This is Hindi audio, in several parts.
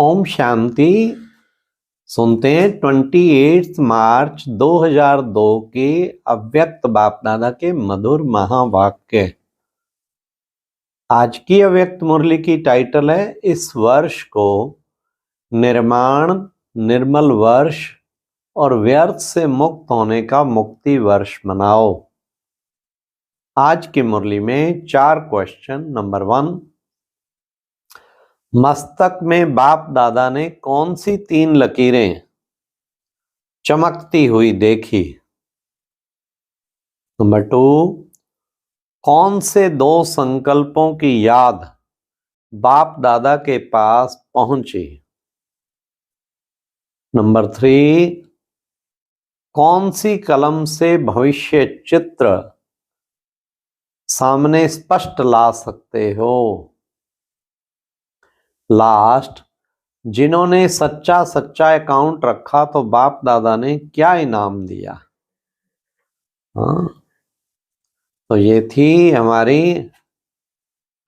ओम शांति। सुनते हैं 28 मार्च 2002 के अव्यक्त बाप दादा के मधुर महावाक्य। आज की अव्यक्त मुरली की टाइटल है इस वर्ष को निर्माण निर्मल वर्ष और व्यर्थ से मुक्त होने का मुक्ति वर्ष मनाओ। आज की मुरली में 4 क्वेश्चन। नंबर 1, मस्तक में बाप दादा ने कौन सी 3 लकीरें चमकती हुई देखी? नंबर 2, कौन से 2 संकल्पों की याद बाप दादा के पास पहुंची? नंबर 3, कौन सी कलम से भविष्य चित्र सामने स्पष्ट ला सकते हो? लास्ट, जिन्होंने सच्चा अकाउंट रखा तो बाप दादा ने क्या इनाम दिया? हाँ, तो ये थी हमारी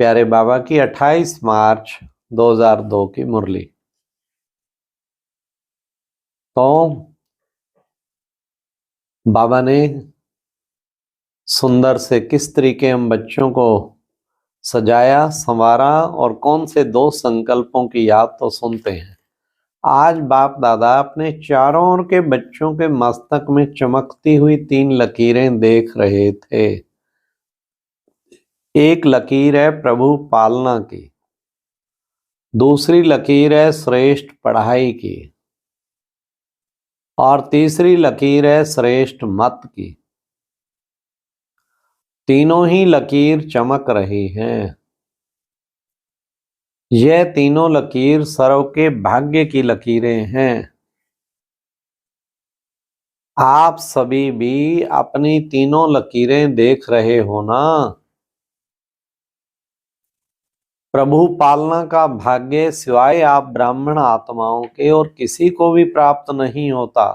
प्यारे बाबा की 28 मार्च 2002 की मुरली। तो बाबा ने सुंदर से किस तरीके हम बच्चों को सजाया संवारा और कौन से 2 संकल्पों की याद तो सुनते हैं। आज बाप दादा अपने चारों ओर के बच्चों के मस्तक में चमकती हुई 3 लकीरें देख रहे थे। एक लकीर है प्रभु पालना की, दूसरी लकीर है श्रेष्ठ पढ़ाई की और तीसरी लकीर है श्रेष्ठ मत की। तीनों ही लकीर चमक रही हैं। यह तीनों लकीर सर्व के भाग्य की लकीरें हैं। आप सभी भी अपनी तीनों लकीरें देख रहे हो ना। प्रभु पालना का भाग्य सिवाय आप ब्राह्मण आत्माओं के और किसी को भी प्राप्त नहीं होता।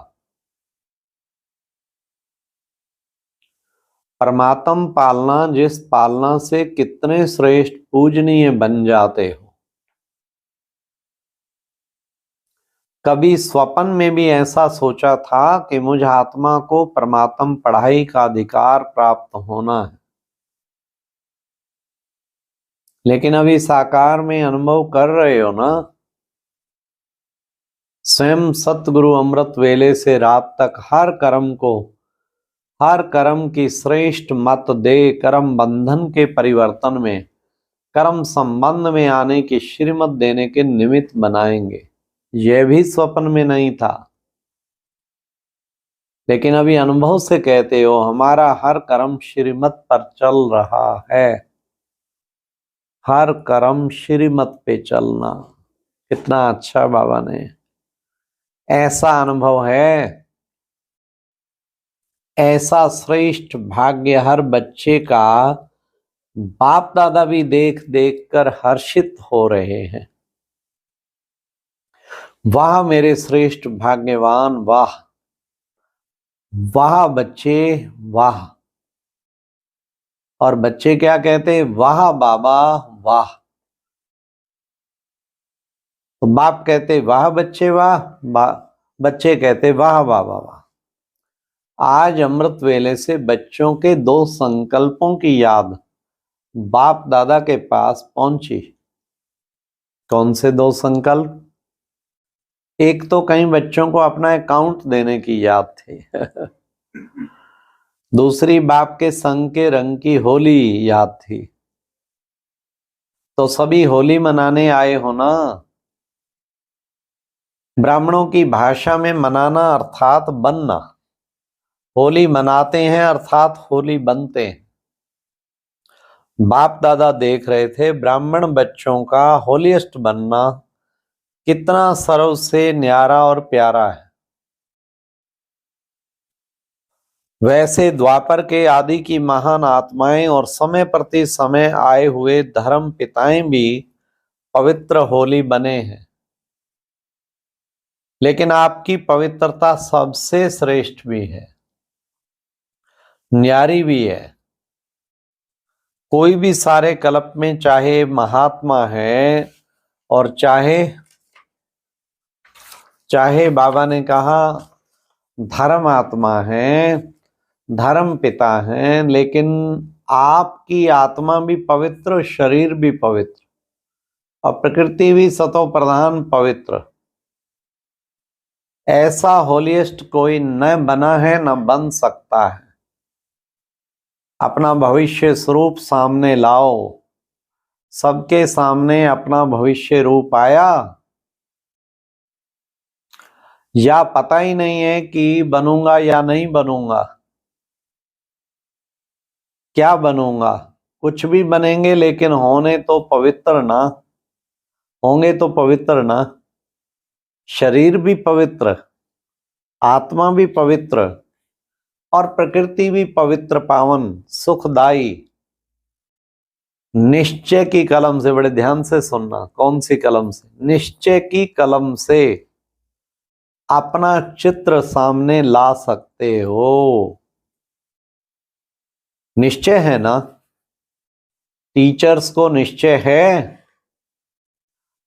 परमात्म पालना, जिस पालना से कितने श्रेष्ठ पूजनीय बन जाते हो। कभी स्वप्न में भी ऐसा सोचा था कि मुझ आत्मा को परमात्म पढ़ाई का अधिकार प्राप्त होना है, लेकिन अभी साकार में अनुभव कर रहे हो ना। स्वयं सतगुरु अमृत वेले से रात तक हर कर्म की श्रेष्ठ मत दे कर्म बंधन के परिवर्तन में, कर्म संबंध में आने की श्रीमत देने के निमित्त बनाएंगे। यह भी स्वप्न में नहीं था, लेकिन अभी अनुभव से कहते हो हमारा हर कर्म श्रीमत पर चल रहा है। हर कर्म श्रीमत पे चलना कितना अच्छा बाबा ने ऐसा अनुभव है। ऐसा श्रेष्ठ भाग्य हर बच्चे का बाप दादा भी देख देख कर हर्षित हो रहे हैं। वाह मेरे श्रेष्ठ भाग्यवान, वाह वाह बच्चे वाह। और बच्चे क्या कहते? वाह बाबा वाह। तो बाप कहते वाह बच्चे वाह, बच्चे कहते वाह बाबा वाह। आज अमृत वेले से बच्चों के 2 संकल्पों की याद बाप दादा के पास पहुंची। कौन से 2 संकल्प? एक तो कई बच्चों को अपना अकाउंट देने की याद थी दूसरी बाप के संग के रंग की होली याद थी। तो सभी होली मनाने आए हो ना। ब्राह्मणों की भाषा में मनाना अर्थात बनना। होली मनाते हैं अर्थात होली बनते हैं। बाप दादा देख रहे थे ब्राह्मण बच्चों का होलीस्ट बनना कितना सर्व से न्यारा और प्यारा है। वैसे द्वापर के आदि की महान आत्माएं और समय प्रति समय आए हुए धर्म पिताएं भी पवित्र होली बने हैं, लेकिन आपकी पवित्रता सबसे श्रेष्ठ भी है, न्यारी भी है। कोई भी सारे कल्प में चाहे महात्मा है और चाहे चाहे बाबा ने कहा धर्म आत्मा है, धर्म पिता है, लेकिन आपकी आत्मा भी पवित्र, शरीर भी पवित्र और प्रकृति भी सतो प्रधान पवित्र। ऐसा होलिएस्ट कोई न बना है न बन सकता है। अपना भविष्य स्वरूप सामने लाओ। सबके सामने अपना भविष्य रूप आया, या पता ही नहीं है कि बनूंगा या नहीं बनूंगा, क्या बनूंगा। कुछ भी बनेंगे लेकिन होने तो पवित्र ना, होंगे तो पवित्र ना। शरीर भी पवित्र, आत्मा भी पवित्र और प्रकृति भी पवित्र, पावन, सुखदाई। निश्चय की कलम से, बड़े ध्यान से सुनना, कौन सी कलम से? निश्चय की कलम से अपना चित्र सामने ला सकते हो। निश्चय है ना? टीचर्स को निश्चय है।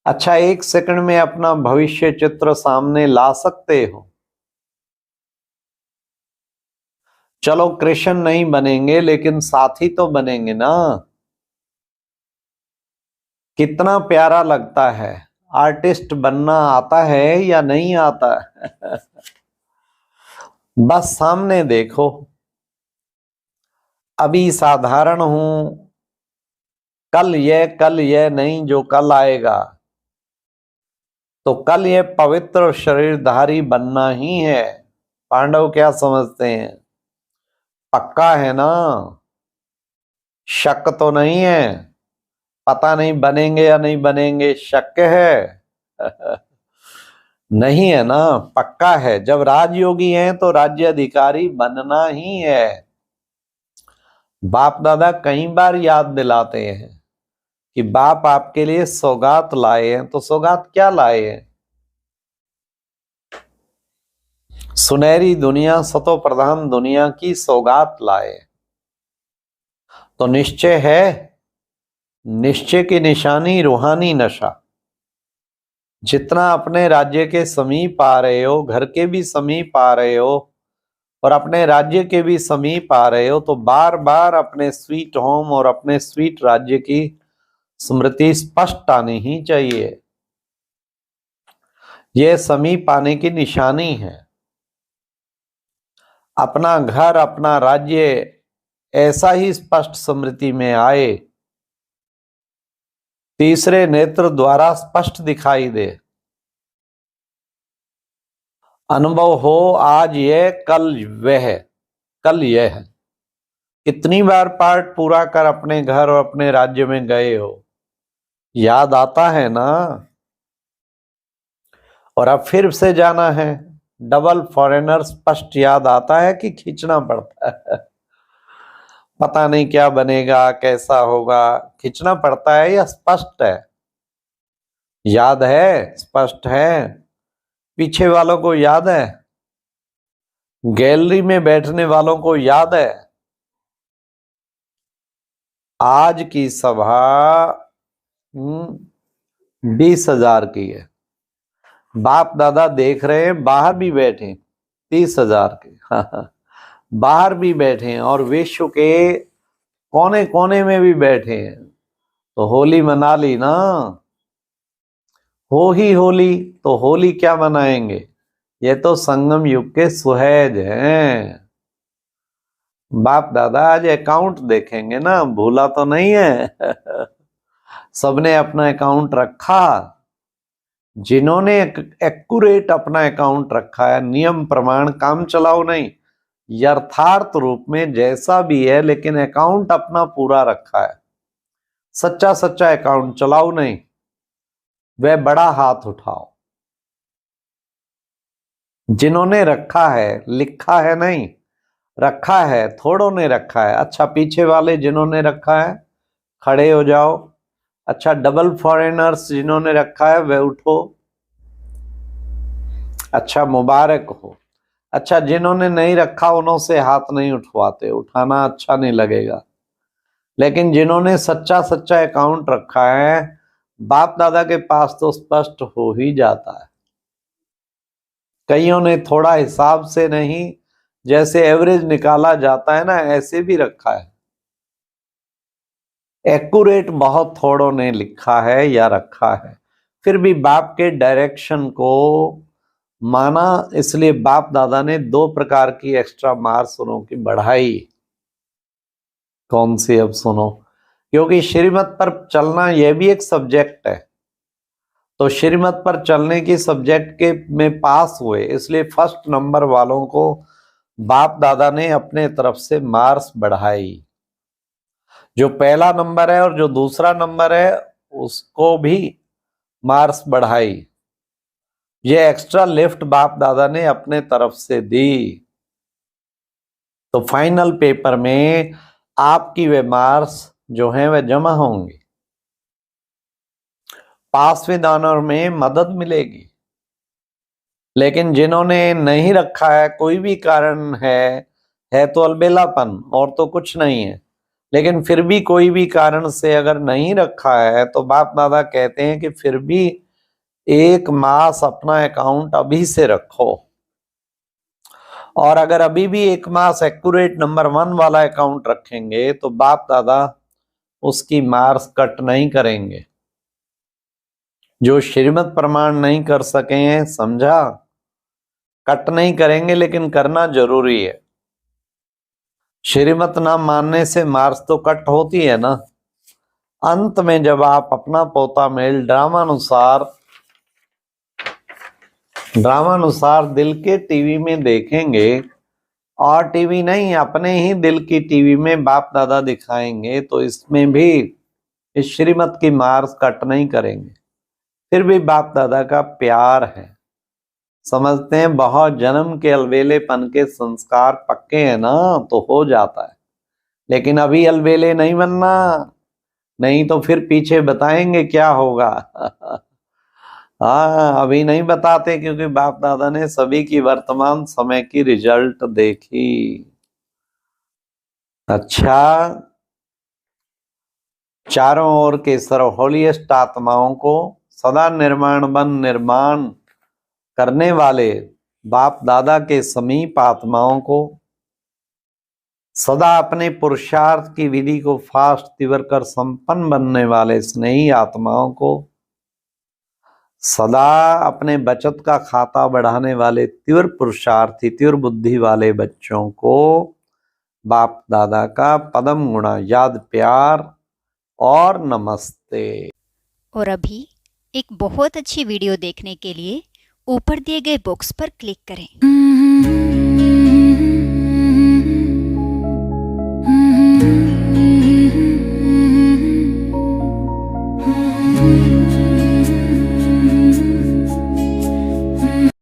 अच्छा, 1 सेकंड में अपना भविष्य चित्र सामने ला सकते हो? चलो कृष्ण नहीं बनेंगे लेकिन साथी तो बनेंगे ना। कितना प्यारा लगता है। आर्टिस्ट बनना आता है या नहीं आता? बस सामने देखो। अभी साधारण हूं, कल यह नहीं जो कल आएगा। तो कल ये पवित्र शरीरधारी बनना ही है। पांडव क्या समझते हैं? पक्का है ना? शक तो नहीं है? पता नहीं बनेंगे या नहीं बनेंगे, शक है? नहीं है ना, पक्का है। जब राजयोगी हैं तो राज्य अधिकारी बनना ही है। बाप दादा कई बार याद दिलाते हैं कि बाप आपके लिए सौगात लाए हैं। तो सौगात क्या लाए हैं? सुनहरी दुनिया, सतो प्रधान दुनिया की सौगात लाए। तो निश्चय है। निश्चय की निशानी रूहानी नशा। जितना अपने राज्य के समीप आ रहे हो, घर के भी समीप आ रहे हो और अपने राज्य के भी समीप आ रहे हो, तो बार बार अपने स्वीट होम और अपने स्वीट राज्य की स्मृति स्पष्ट आनी ही चाहिए। यह समीप आने की निशानी है। अपना घर, अपना राज्य ऐसा ही स्पष्ट स्मृति में आए, तीसरे नेत्र द्वारा स्पष्ट दिखाई दे, अनुभव हो आज यह कल वह, कल यह है। कितनी बार पार्ट पूरा कर अपने घर और अपने राज्य में गए हो? याद आता है ना? और अब फिर से जाना है। डबल फॉरेनर स्पष्ट याद आता है कि खींचना पड़ता है? पता नहीं क्या बनेगा, कैसा होगा, खींचना पड़ता है या स्पष्ट है? याद है, स्पष्ट है। पीछे वालों को याद है? गैलरी में बैठने वालों को याद है? आज की सभा 20,000 की है। बाप दादा देख रहे हैं, बाहर भी बैठे 30,000 के। हाँ, बाहर भी बैठे हैं और विश्व के कोने कोने में भी बैठे हैं। तो होली मना ली ना? हो ही होली। तो होली क्या मनाएंगे? ये तो संगम युग के सुहैज हैं। बाप दादा आज अकाउंट देखेंगे ना, भूला तो नहीं है? सबने अपना अकाउंट रखा। जिन्होंने एक्यूरेट अपना अकाउंट रखा है, नियम प्रमाण काम चलाओ नहीं, यथार्थ रूप में जैसा भी है, लेकिन अकाउंट अपना पूरा रखा है, सच्चा सच्चा अकाउंट चलाओ नहीं, वह बड़ा हाथ उठाओ। जिन्होंने रखा है, लिखा है नहीं, रखा है, थोड़ों ने रखा है। अच्छा, पीछे वाले जिन्होंने रखा है खड़े हो जाओ। अच्छा, डबल फॉरेनर्स जिन्होंने रखा है वह उठो। अच्छा, मुबारक हो। अच्छा, जिन्होंने नहीं रखा उन्होंने हाथ नहीं उठवाते, उठाना अच्छा नहीं लगेगा। लेकिन जिन्होंने सच्चा सच्चा अकाउंट रखा है, बाप दादा के पास तो स्पष्ट हो ही जाता है। कईयों ने थोड़ा हिसाब से नहीं, जैसे एवरेज निकाला जाता है ना, ऐसे भी रखा है। एक्यूरेट बहुत थोड़ों ने लिखा है या रखा है। फिर भी बाप के डायरेक्शन को माना, इसलिए बाप दादा ने 2 प्रकार की एक्स्ट्रा मार्क्स की बढ़ाई। कौन सी, अब सुनो। क्योंकि श्रीमत पर चलना यह भी एक सब्जेक्ट है, तो श्रीमत पर चलने की सब्जेक्ट के में पास हुए, इसलिए फर्स्ट नंबर वालों को बाप दादा ने अपने तरफ से मार्क्स बढ़ाई। जो पहला नंबर है और जो दूसरा नंबर है उसको भी मार्क्स बढ़ाई। ये एक्स्ट्रा लिफ्ट बाप दादा ने अपने तरफ से दी। तो फाइनल पेपर में आपकी वे मार्क्स जो हैं वह जमा होंगे, पास विद ऑनर में मदद मिलेगी। लेकिन जिन्होंने नहीं रखा है, कोई भी कारण है तो अलबेलापन और तो कुछ नहीं है, लेकिन फिर भी कोई भी कारण से अगर नहीं रखा है तो बाप दादा कहते हैं कि फिर भी 1 मास अपना अकाउंट अभी से रखो, और अगर अभी भी 1 मास एक्यूरेट नंबर 1 वाला अकाउंट रखेंगे तो बाप दादा उसकी मार्क्स कट नहीं करेंगे। जो श्रीमत प्रमाण नहीं कर सके हैं, समझा, कट नहीं करेंगे, लेकिन करना जरूरी है। श्रीमत ना मानने से मार्क्स तो कट होती है ना। अंत में जब आप अपना पोता मेल ड्रामानुसार दिल के टीवी में देखेंगे, और टीवी नहीं, अपने ही दिल की टीवी में बाप दादा दिखाएंगे, तो इसमें भी इस श्रीमत की मार्क्स कट नहीं करेंगे। फिर भी बाप दादा का प्यार है। समझते हैं बहुत जन्म के अलबेलेपन के संस्कार पक्के हैं ना, तो हो जाता है। लेकिन अभी अलबेले नहीं बनना, नहीं तो फिर पीछे बताएंगे क्या होगा। हाँ, अभी नहीं बताते, क्योंकि बाप दादा ने सभी की वर्तमान समय की रिजल्ट देखी। अच्छा, चारों ओर के सर्वहोलिएस्ट आत्माओं को सदा निर्माण करने वाले बाप दादा के समीप आत्माओं को, सदा अपने पुरुषार्थ की विधि को फास्ट तीव्र कर संपन्न बनने वाले स्नेही आत्माओं को, सदा अपने बचत का खाता बढ़ाने वाले तीव्र पुरुषार्थी तीव्र बुद्धि वाले बच्चों को बाप दादा का पदम गुणा याद प्यार और नमस्ते। और अभी एक बहुत अच्छी वीडियो देखने के लिए ऊपर दिए गए बॉक्स पर क्लिक करें।